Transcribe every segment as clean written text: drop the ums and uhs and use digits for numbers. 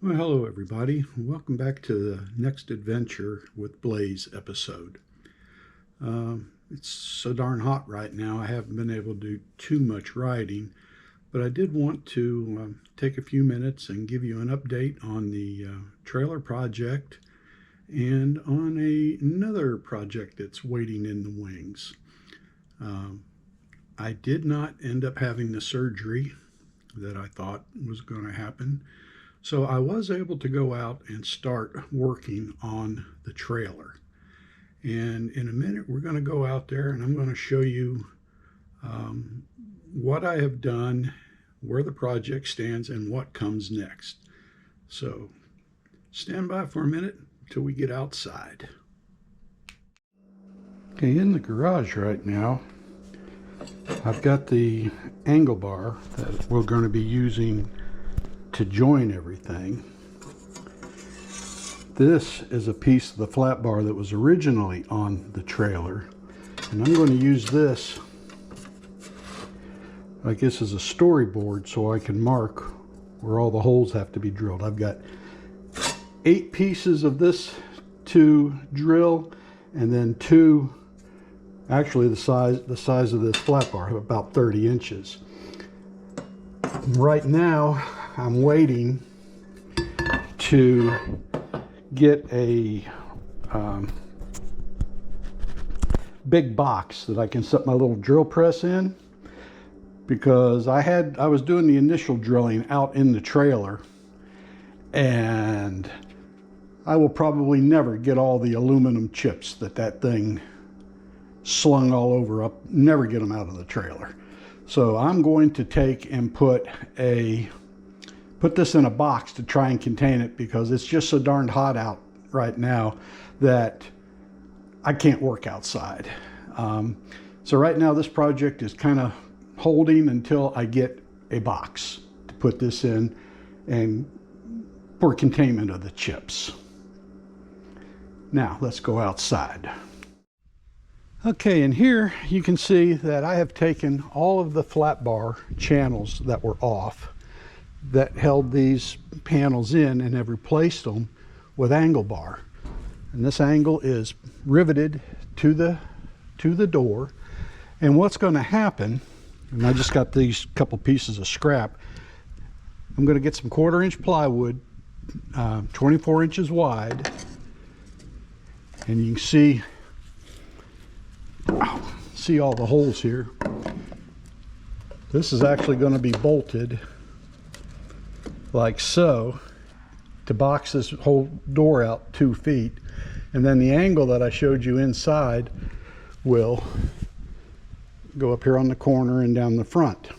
Well, hello everybody. Welcome back to the next adventure with Blaze episode. It's so darn hot right now. I haven't been able to do too much riding, but I did want to take a few minutes and give you an update on the trailer project and on another project that's waiting in the wings. I did not end up having the surgery that I thought was going to happen. So I was able to go out and start working on the trailer. And in a minute, we're going to go out there and I'm going to show you what I have done, where the project stands, and what comes next. So stand by for a minute until we get outside. Okay, in the garage right now, I've got the angle bar that we're going to be using to join everything. This is a piece of the flat bar that was originally on the trailer, and I'm going to use this, I guess, as a storyboard so I can mark where all the holes have to be drilled. I've got 8 pieces of this to drill, and then 2, actually the size of this flat bar, about 30 inches. Right now I'm waiting to get a big box that I can set my little drill press in, because I was doing the initial drilling out in the trailer, and I will probably never get all the aluminum chips that thing slung all over up, never get them out of the trailer. So I'm going to take and put this in a box to try and contain it, because it's just so darn hot out right now that I can't work outside. So right now this project is kind of holding until I get a box to put this in and for containment of the chips. Now let's go outside. Okay, and here you can see that I have taken all of the flat bar channels that were off that held these panels in and have replaced them with angle bar. And this angle is riveted to the door. And what's going to happen, and I just got these couple pieces of scrap, I'm going to get some 1/4 inch plywood, 24 inches wide, and you can see all the holes here. This is actually going to be bolted like so to box this whole door out 2 feet, and then the angle that I showed you inside will go up here on the corner and down the front,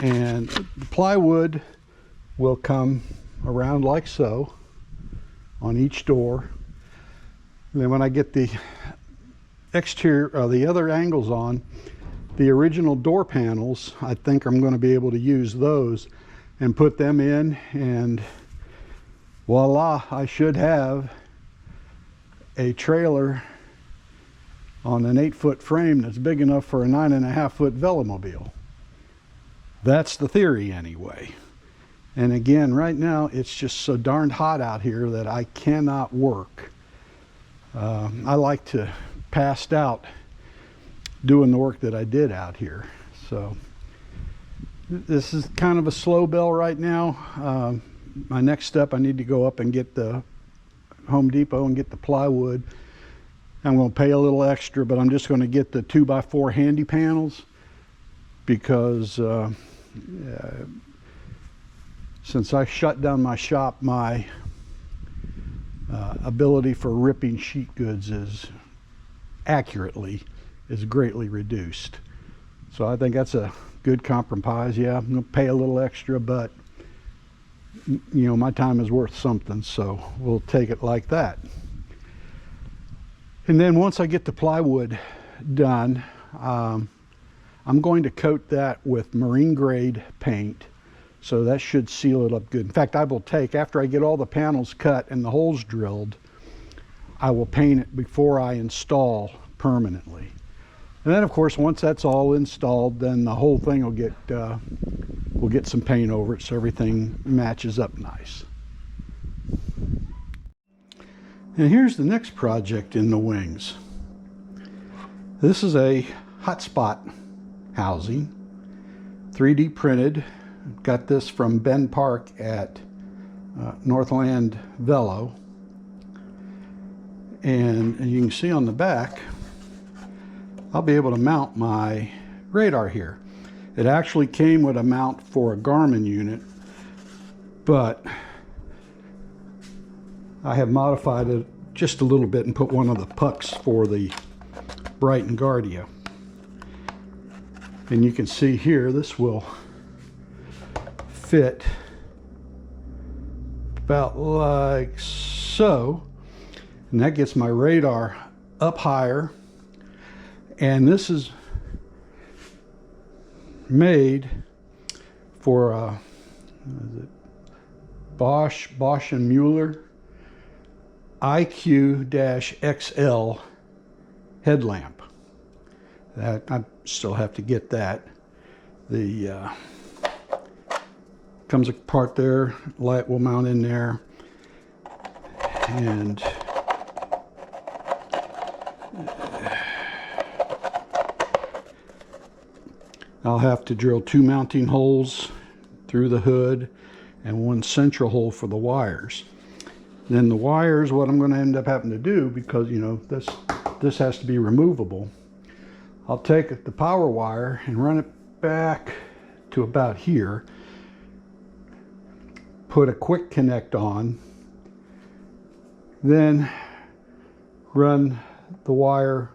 and the plywood will come around like so on each door. And then when I get the exterior, the other angles on, the original door panels, I think I'm going to be able to use those and put them in, and voila, I should have a trailer on an 8-foot frame that's big enough for a 9.5-foot velomobile. That's the theory anyway. And again, right now it's just so darn hot out here that I cannot work. I like to passed out doing the work that I did out here. So this is kind of a slow bell right now. My next step, I need to go up and get the Home Depot and get the plywood. I'm going to pay a little extra, but I'm just going to get the 2x4 handy panels, because since I shut down my shop, my ability for ripping sheet goods is greatly reduced. So I think that's a good compromise. Yeah, I'm going to pay a little extra, but you know, my time is worth something, so we'll take it like that. And then once I get the plywood done, I'm going to coat that with marine grade paint, so that should seal it up good. In fact, I will take, after I get all the panels cut and the holes drilled, I will paint it before I install permanently. And then of course, once that's all installed, then the whole thing will get we'll get some paint over it so everything matches up nice. And here's the next project in the wings. This is a hotspot housing, 3D printed. Got this from Ben Park at Northland Velo. And you can see on the back, I'll be able to mount my radar here. It actually came with a mount for a Garmin unit, but I have modified it just a little bit and put one of the pucks for the Brighton Guardia. And you can see here, this will fit about like so. And that gets my radar up higher. And this is made for Bosch & Mueller IQ-XL headlamp. That I still have to get that. The comes apart there, light will mount in there, and I'll have to drill 2 mounting holes through the hood and 1 central hole for the wires. Then the wires, what I'm going to end up having to do, because you know this has to be removable, I'll take the power wire and run it back to about here, put a quick connect on, then run the wire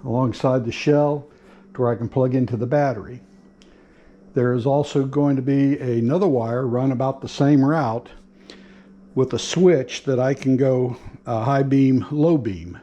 alongside the shell to where I can plug into the battery. There is also going to be another wire run about the same route with a switch that I can go high beam, low beam.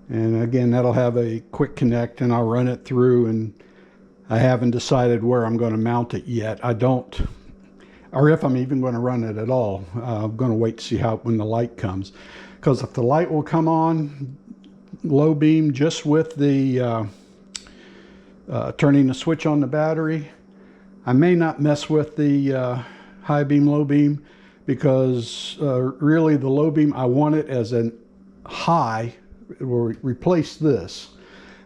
And again, that'll have a quick connect, and I'll run it through, and I haven't decided where I'm going to mount it yet. I don't, or if I'm even going to run it at all. I'm going to wait to see how when the light comes, because if the light will come on low beam just with the turning the switch on the battery, I may not mess with the high beam, low beam, because really the low beam, I want it as an high. It will replace this,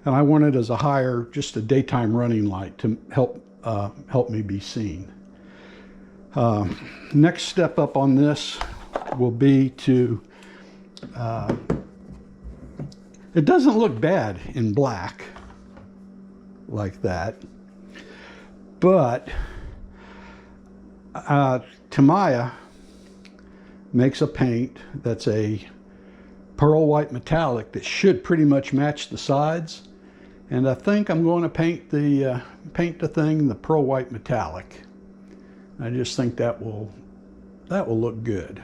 and I want it as a higher, just a daytime running light to help me be seen. Next step up on this will be to, it doesn't look bad in black like that, but Tamiya makes a paint that's a pearl white metallic that should pretty much match the sides, and I think I'm going to paint the thing the pearl white metallic. I just think that will look good.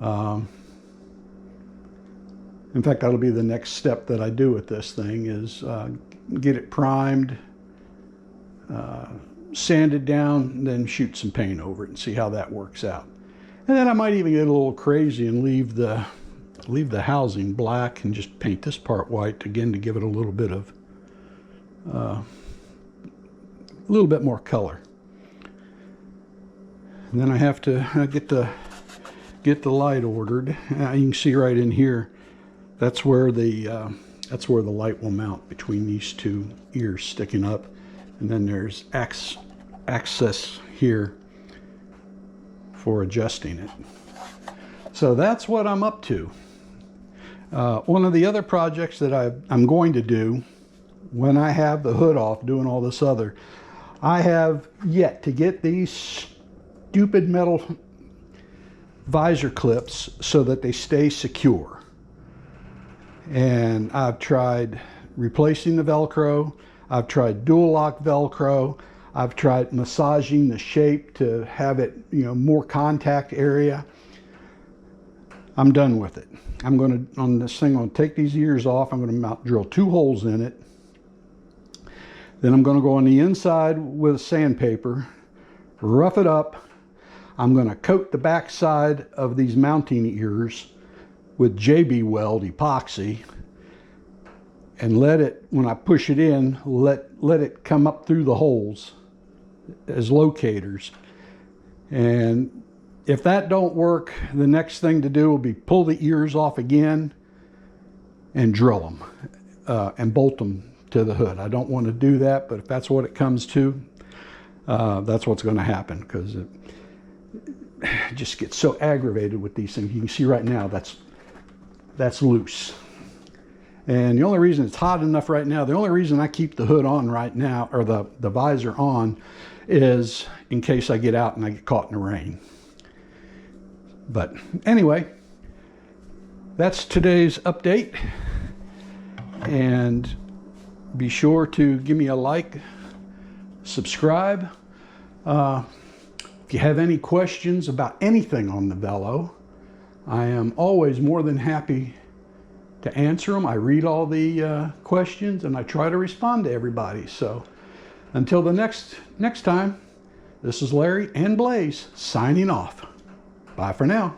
In fact, that'll be the next step that I do with this thing, is get it primed, sand it down, then shoot some paint over it and see how that works out. And then I might even get a little crazy and leave the housing black and just paint this part white again to give it a little bit of more color. And then I have to get the light ordered. You can see right in here, that's where the light will mount, between these 2 ears sticking up, and then there's access here for adjusting it. So that's what I'm up to. One of the other projects that I'm going to do when I have the hood off doing all this other, I have yet to get these stupid metal visor clips so that they stay secure. And I've tried replacing the Velcro, I've tried dual lock Velcro, I've tried massaging the shape to have it, you know, more contact area. I'm done with it. I'm going to, on this thing, I'm going to take these ears off. I'm going to drill 2 holes in it. Then I'm going to go on the inside with sandpaper, rough it up. I'm going to coat the back side of these mounting ears with JB Weld epoxy. and let it, when I push it in, let it come up through the holes as locators. And if that don't work, the next thing to do will be pull the ears off again and drill them and bolt them to the hood. I don't want to do that, but if that's what it comes to, that's what's going to happen, because it just gets so aggravated with these things. You can see right now that's loose. And the only reason it's hot enough right now, the only reason I keep the hood on right now, or the visor on, is in case I get out and I get caught in the rain. But anyway, that's today's update. And be sure to give me a like, subscribe. If you have any questions about anything on the Velo, I am always more than happy to answer them. I read all the questions and I try to respond to everybody. So until the next time, this is Larry and Blaze signing off. Bye for now.